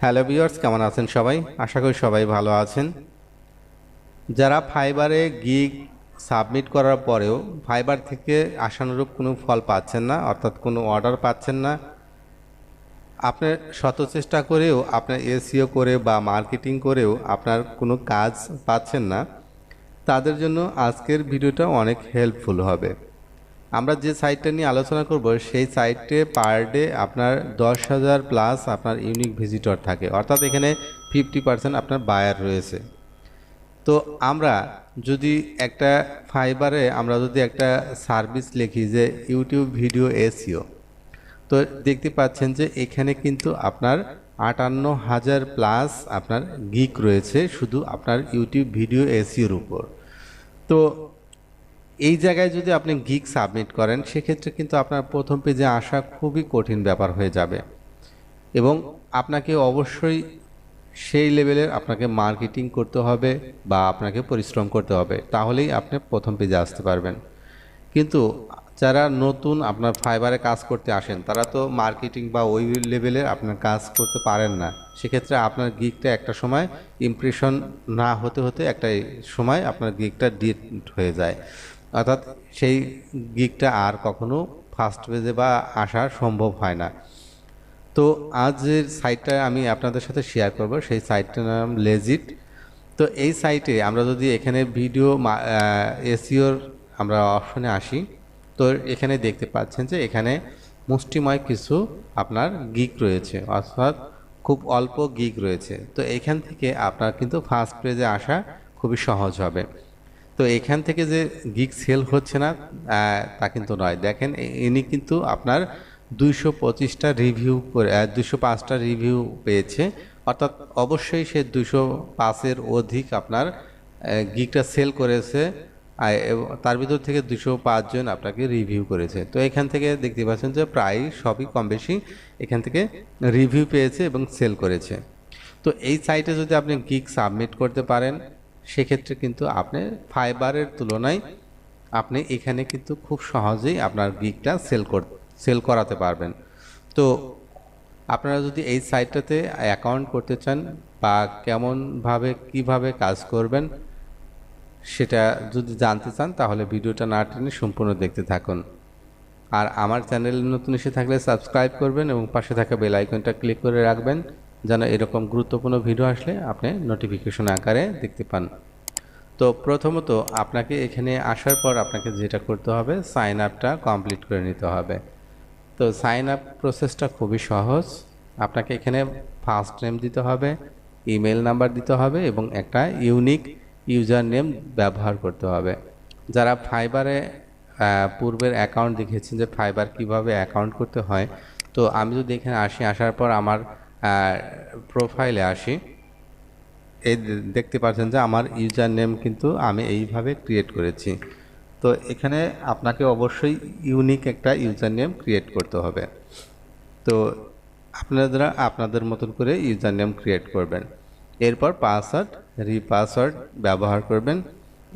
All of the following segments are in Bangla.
হ্যালো ভিউয়ার্স, কেমন আছেন সবাই? আশা করি সবাই ভালো আছেন। যারা ফাইবারে গিগ সাবমিট করার পরেও ফাইবার থেকে আশানুরূপ কোনো ফল পাচ্ছেন না, অর্থাৎ কোনো অর্ডার পাচ্ছেন না, আপনার শত চেষ্টা করেও আপনার এসইও করে বা মার্কেটিং করেও আপনার কোনো কাজ পাচ্ছেন না, তাদের জন্য আজকের ভিডিওটা অনেক হেল্পফুল হবে। আমরা যে সাইটটা নিয়ে আলোচনা করব সেই সাইটে পার ডে আপনার 10,000 প্লাস আপনার ইউনিক ভিজিটর থাকে, অর্থাৎ এখানে 50% আপনার বায়ার রয়েছে। তো আমরা যদি একটা ফাইবারে আমরা যদি একটা সার্ভিস লিখি যে ইউটিউব ভিডিও এসইও, তো দেখতে পাচ্ছেন যে এখানে কিন্তু আপনার 58,000 প্লাস আপনার গিগ রয়েছে শুধু আপনার ইউটিউব ভিডিও এসইওর উপর। তো এই জায়গায় যদি আপনি গিগ সাবমিট করেন সেক্ষেত্রে কিন্তু আপনার প্রথম পেজে আসা খুবই কঠিন ব্যাপার হয়ে যাবে, এবং আপনাকে অবশ্যই সেই লেভেলের আপনাকে মার্কেটিং করতে হবে বা আপনাকে পরিশ্রম করতে হবে, তাহলেই আপনি প্রথম পেজে আসতে পারবেন। কিন্তু যারা নতুন আপনার ফাইবারে কাজ করতে আসেন তারা তো মার্কেটিং বা ওই লেভেলের আপনার কাজ করতে পারেন না। সেক্ষেত্রে আপনার গিগটা একটা সময় ইমপ্রেশন না হতে হতে একটা সময় আপনার গিগটা ডিট হয়ে যায়, অর্থাৎ সেই গিগটা আর কখনো ফার্স্ট পেজে বা আসা সম্ভব হয় না। তো আজ যে সাইটটা আমি আপনাদের সাথে শেয়ার করব সেই সাইটটার নাম লেজিট। তো এই সাইটে আমরা যদি এখানে ভিডিও এসইওর আমরা অপশনে আসি, তো এখানে দেখতে পাচ্ছেন যে এখানে মুষ্টিময় কিছু আপনার গিগ রয়েছে, অর্থাৎ খুব অল্প গিগ রয়েছে। তো এখান থেকে আপনার কিন্তু ফার্স্ট পেজে আসা খুবই সহজ হবে। তো এখান থেকে যে গিগ সেল হচ্ছে না তা কিন্তু নয়। দেখেন ইনি কিন্তু আপনার 225টা রিভিউ করে 205টা রিভিউ পেয়েছে, অর্থাৎ অবশ্যই সে 205-এর অধিক আপনার গিগটা সেল করেছে, তার ভিতর থেকে 205 জন আপনাকে রিভিউ করেছে। তো এখান থেকে দেখতে পাচ্ছেন যে প্রায় সবই কম বেশি এখান থেকে রিভিউ পেয়েছে এবং সেল করেছে। তো এই সাইটে যদি আপনি গিগ সাবমিট করতে পারেন সেক্ষেত্রে কিন্তু আপনি ফাইবারের তুলনায় আপনি এখানে কিন্তু খুব সহজেই আপনার গিগটা সেল করাতে পারবেন। তো আপনারা যদি এই সাইটটাতে অ্যাকাউন্ট করতে চান বা কিভাবে কাজ করবেন সেটা যদি জানতে চান তাহলে ভিডিওটা না টেনে সম্পূর্ণ দেখতে থাকুন। আর আমার চ্যানেলে নতুন এসে থাকলে সাবস্ক্রাইব করবেন এবং পাশে থাকা বেল আইকনটা ক্লিক করে রাখবেন যেন এরকম গুরুত্বপূর্ণ ভিডিও আসলে আপনি নোটিফিকেশন আকারে দেখতে পান। তো প্রথমত আপনাকে এখানে আসার পর আপনাকে যেটা করতে হবে সাইন আপটা কমপ্লিট করে নিতে হবে। তো সাইন আপ প্রসেসটা খুবই সহজ। আপনাকে এখানে ফার্স্ট নেম দিতে হবে, ইমেল নাম্বার দিতে হবে এবং একটা ইউনিক ইউজার নেম ব্যবহার করতে হবে। যারা ফাইবারে পূর্বের অ্যাকাউন্ট দেখেছেন যে ফাইবার কিভাবে অ্যাকাউন্ট করতে হয়, তো আমি যদি এখানে আসার পর আমার প্রোফাইলে আসি, এই দেখতে পাচ্ছেন যে আমার ইউজার নেম কিন্তু আমি এইভাবে ক্রিয়েট করেছি। তো এখানে আপনাকে অবশ্যই ইউনিক একটা ইউজার নেম ক্রিয়েট করতে হবে। তো আপনারা আপনাদের মতন করে ইউজার নেম ক্রিয়েট করবেন। এরপর পাসওয়ার্ড রিপাসওয়ার্ড ব্যবহার করবেন।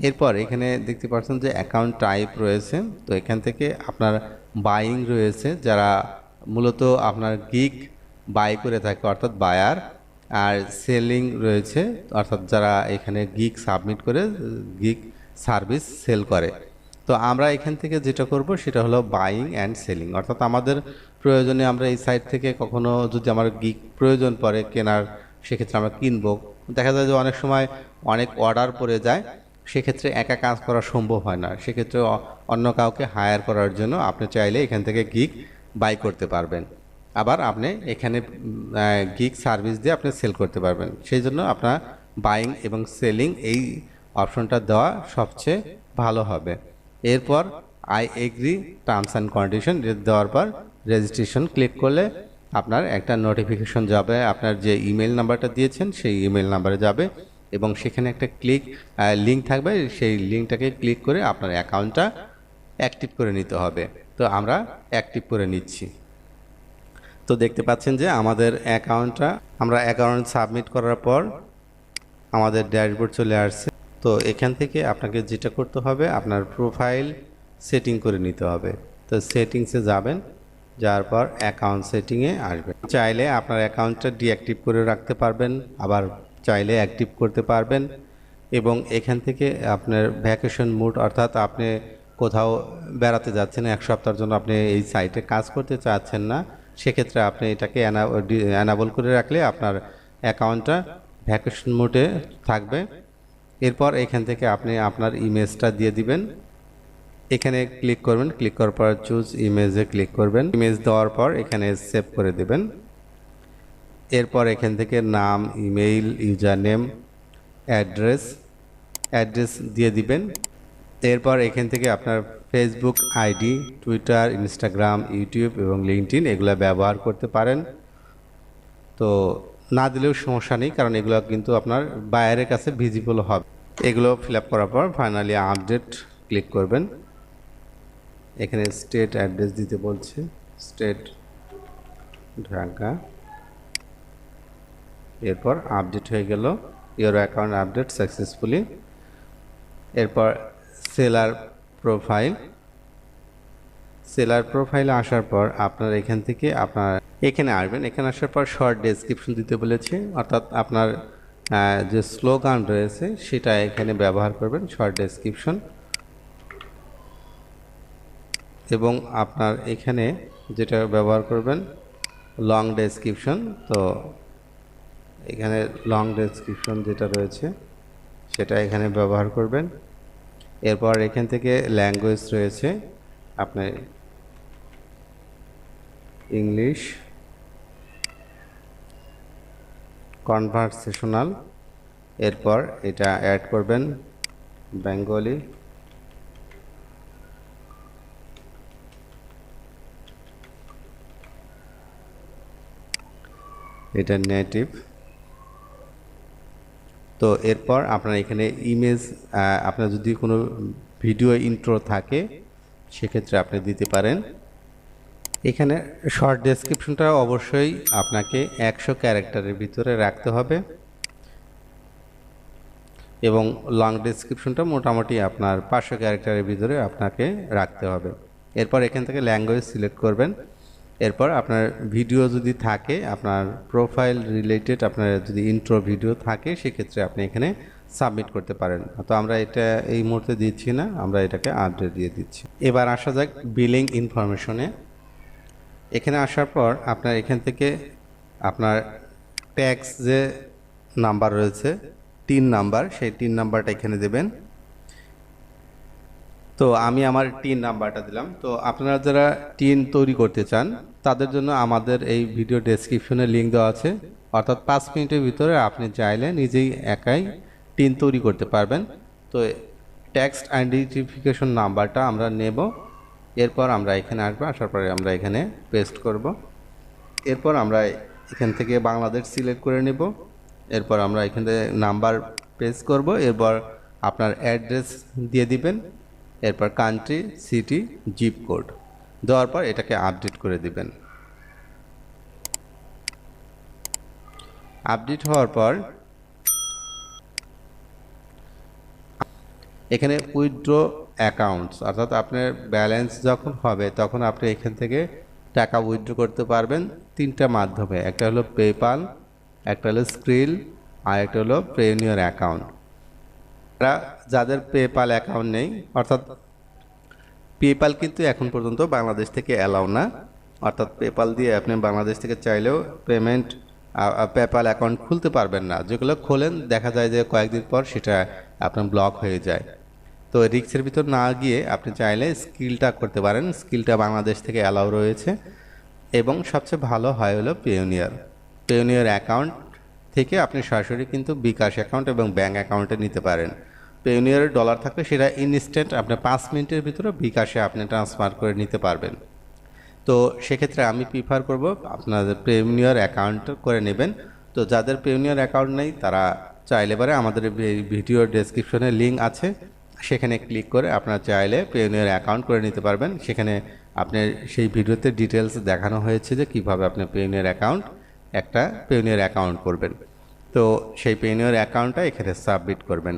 এরপর এখানে দেখতে পাচ্ছেন যে অ্যাকাউন্ট টাইপ রয়েছে, তো এখান থেকে আপনার বাইং রয়েছে, যারা মূলত আপনার গিগ বাই করে থাকে অর্থাৎ বায়ার, আর সেলিং রয়েছে অর্থাৎ যারা এখানে গিগ সাবমিট করে গিগ সার্ভিস সেল করে। তো আমরা এখান থেকে যেটা করব সেটা হলো বাইং অ্যান্ড সেলিং, অর্থাৎ আমাদের প্রয়োজনে আমরা এই সাইট থেকে কখনো যদি আমার গিগ প্রয়োজন পড়ে কেনার, সেক্ষেত্রে আমরা কিনবো। দেখা যায় যে অনেক সময় অনেক অর্ডার পড়ে যায়, সেক্ষেত্রে একা কাজ করা সম্ভব হয় না, সেক্ষেত্রে অন্য কাউকে হায়ার করার জন্য আপনি চাইলে এখান থেকে গিগ বাই করতে পারবেন। আবার আপনি এখানে গিগ সার্ভিস দিয়ে আপনি সেল করতে পারবেন। সেই জন্য আপনার বাইং এবং সেলিং এই অপশনটা দেওয়া সবচেয়ে ভালো হবে। এরপর I agree terms and condition দেওয়ার পর রেজিস্ট্রেশন ক্লিক করলে আপনার একটা নোটিফিকেশন যাবে, আপনার যে ইমেল নাম্বারটা দিয়েছেন সেই ইমেল নাম্বারে যাবে এবং সেখানে একটা লিঙ্ক থাকবে, সেই লিঙ্কটাকে ক্লিক করে আপনার অ্যাকাউন্টটা অ্যাক্টিভ করে নিতে হবে। তো আমরা অ্যাক্টিভ করে নিচ্ছি। তো দেখতে পাচ্ছেন যে আমাদের আমরা অ্যাকাউন্ট সাবমিট করার পর আমাদের ড্যাশবোর্ড চলে আসছে। তো এখান থেকে আপনাকে যেটা করতে হবে আপনার প্রোফাইল সেটিং করে নিতে হবে। তো সেটিংসে যাবেন, যাওয়ার পর অ্যাকাউন্ট সেটিংয়ে আসবেন। চাইলে আপনার অ্যাকাউন্টটা ডিঅ্যাক্টিভ করে রাখতে পারবেন, আবার চাইলে অ্যাক্টিভ করতে পারবেন। এবং এখান থেকে আপনার ভ্যাকেশন মুড, অর্থাৎ আপনি কোথাও বেড়াতে যাচ্ছেন, 1 সপ্তাহের জন্য আপনি এই সাইটে কাজ করতে চাচ্ছেন না, সেক্ষেত্রে আপনি এটাকে অ্যানাবল করে রাখলে আপনার অ্যাকাউন্টটা ভ্যাকেশন মুডে থাকবে। এরপর এখান থেকে আপনি আপনার ইমেজটা দিয়ে দিবেন। এখানে ক্লিক করবেন, ক্লিক করার পর চুজ ইমেজে ক্লিক করবেন। ইমেজ দেওয়ার পর এখানে সেভ করে দেবেন। এরপর এখান থেকে নাম, ইমেইল, ইউজার নেম, অ্যাড্রেস দিয়ে দিবেন। এরপর এখান থেকে আপনার Facebook ID, Twitter, Instagram, YouTube এবং লিঙ্কডইন এগুলো ব্যবহার করতে পারেন। তো না দিলেও সমস্যা নেই, কারণ এগুলো কিন্তু আপনার বায়ারের কাছে ভিজিবল হবে। এগুলো ফিল আপ করার পর ফাইনালি আপডেট ক্লিক করবেন। এখানে স্টেট অ্যাড্রেস দিতে বলছে, স্টেট ঢাকা। এরপর আপডেট হয়ে গেল, ইওর অ্যাকাউন্ট আপডেট সাকসেসফুলি। এরপর সেলার প্রোফাইলে আসার পর আপনার এখান থেকে আপনার এখানে আসবেন। এখানে আসার পর শর্ট ডেসক্রিপশন দিতে বলেছে, অর্থাৎ আপনার যে স্লোগান রয়েছে সেটা এখানে ব্যবহার করবেন, শর্ট ডেসক্রিপশন। এবং আপনার এখানে যেটা ব্যবহার করবেন লং ডেসক্রিপশন। তো এখানে লং ডেসক্রিপশন যেটা রয়েছে সেটা এখানে ব্যবহার করবেন। এরপর এখান থেকে ল্যাঙ্গুয়েজ রয়েছে, আপনার ইংলিশ, কনভারসেশনাল। এরপর এটা অ্যাড করবেন বেঙ্গলি, এটা নেটিভ। তো এরপর আপনার এখানে ইমেজ, আপনার যদি কোনো ভিডিও ইন্ট্রো থাকে সেক্ষেত্রে আপনি দিতে পারেন। এখানে শর্ট ডেসক্রিপশনটা অবশ্যই আপনাকে 100 ক্যারেক্টারের ভিতরে রাখতে হবে এবং লং ডেসক্রিপশনটা মোটামুটি আপনার 500 ক্যারেক্টারের ভিতরে আপনাকে রাখতে হবে। এরপর এখান থেকে ল্যাঙ্গুয়েজ সিলেক্ট করবেন। এরপর আপনার ভিডিও যদি থাকে, আপনার প্রোফাইল রিলেটেড আপনার যদি ইন্ট্রো ভিডিও থাকে সেক্ষেত্রে আপনি এখানে সাবমিট করতে পারেন। তো আমরা এটা এই মুহূর্তে দিচ্ছি না, আমরা এটাকে আপডেট দিয়ে দিচ্ছি। এবার আসা যাক বিলিং ইনফরমেশনে। এখানে আসার পর আপনার এখান থেকে আপনার ট্যাক্স যে নাম্বার রয়েছে, 3 নাম্বার, সেই 3 নাম্বারটা এখানে দেবেন। তো আমি আমার টিন নাম্বারটা দিলাম। তো আপনারা যারা টিন তৈরি করতে চান তাদের জন্য আমাদের এই ভিডিও ডেসক্রিপশনে লিঙ্ক দেওয়া আছে, অর্থাৎ 5 মিনিটের ভিতরে আপনি চাইলে নিজেই একাই টিন তৈরি করতে পারবেন। তো টেক্সট আইডেন্টিফিকেশন নাম্বারটা আমরা নেব। এরপর আমরা এখানে আসবো, আসার পরে আমরা এখানে পেস্ট করব। এরপর আমরা এখান থেকে বাংলাদেশ সিলেক্ট করে নেব। এরপর আমরা এখান থেকে নাম্বার পেস্ট করব। এরপর আপনার অ্যাড্রেস দিয়ে দিবেন। এরপর কান্ট্রি, সিটি, জিপ কোড দেওয়ার পর এটাকে আপডেট করে দিবেন। আপডেট হওয়ার পর এখানে উইথড্র অ্যাকাউন্টস, অর্থাৎ আপনার ব্যালেন্স যখন হবে তখন আপনি এখান থেকে টাকা উইথড্র করতে পারবেন 3টা মাধ্যমে। একটা হলো পেপাল, একটা হলো স্ক্রিল, আর একটা হলো পেওনিয়ার অ্যাকাউন্ট। যাদের পেপাল অ্যাকাউন্ট নেই, অর্থাৎ পেপাল কিন্তু এখন পর্যন্ত বাংলাদেশ থেকে অ্যালাউ না, অর্থাৎ পেপাল দিয়ে আপনি বাংলাদেশ থেকে চাইলেও পেমেন্ট পেপাল অ্যাকাউন্ট খুলতে পারবেন না। যেগুলো খোলেন দেখা যায় যে কয়েকদিন পর সেটা আপনার ব্লক হয়ে যায়। তো রিস্কের ভিতর না গিয়ে আপনি চাইলে স্কিলটা করতে পারেন, স্কিলটা বাংলাদেশ থেকে অ্যালাউ রয়েছে। এবং সবচেয়ে ভালো হয় হলো পেওনিয়ার অ্যাকাউন্ট থেকে আপনি সরাসরি কিন্তু বিকাশ অ্যাকাউন্ট এবং ব্যাঙ্ক অ্যাকাউন্টে নিতে পারেন। পেওনিয়ারে ডলার থাকলে সেটা ইনস্ট্যান্ট আপনি 5 মিনিটের ভিতরে বিকাশে আপনি ট্রান্সফার করে নিতে পারবেন। তো সেক্ষেত্রে আমি প্রিফার করব আপনাদের পেওনিয়ার অ্যাকাউন্ট করে নেবেন। তো যাদের পেওনিয়ার অ্যাকাউন্ট নেই তারা চাইলে পারে আমাদের ভিডিও ডেসক্রিপশনে লিঙ্ক আছে, সেখানে ক্লিক করে আপনারা চাইলে পেওনিয়ার অ্যাকাউন্ট করে নিতে পারবেন। সেখানে আপনার সেই ভিডিওতে ডিটেলস দেখানো হয়েছে যে কীভাবে আপনি পেওনিয়ার অ্যাকাউন্ট করবেন। তো সেই পেওনিয়ার অ্যাকাউন্টটা এখানে সাবমিট করবেন।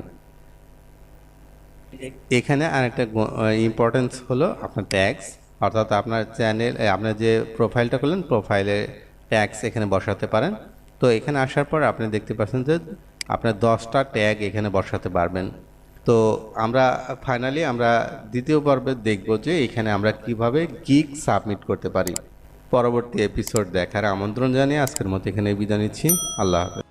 এখানে আরেকটা ইম্পর্টেন্স হলো আপনার ট্যাক্স, অর্থাৎ আপনার চ্যানেল আপনার যে প্রোফাইলটা করলেন প্রোফাইলে ট্যাগস এখানে বসাতে পারেন। তো এখানে আসার পর আপনি দেখতে পাচ্ছেন যে আপনার 10টা ট্যাগ এখানে বসাতে পারবেন। তো আমরা ফাইনালি আমরা দ্বিতীয় পর্বে দেখব যে এখানে আমরা কিভাবে গিগ সাবমিট করতে পারি। পরবর্তী এপিসোড দেখার আমন্ত্রণ জানিয়ে আজকের মতো এখানে বিদায় নিচ্ছি। আল্লাহ হাফেজ।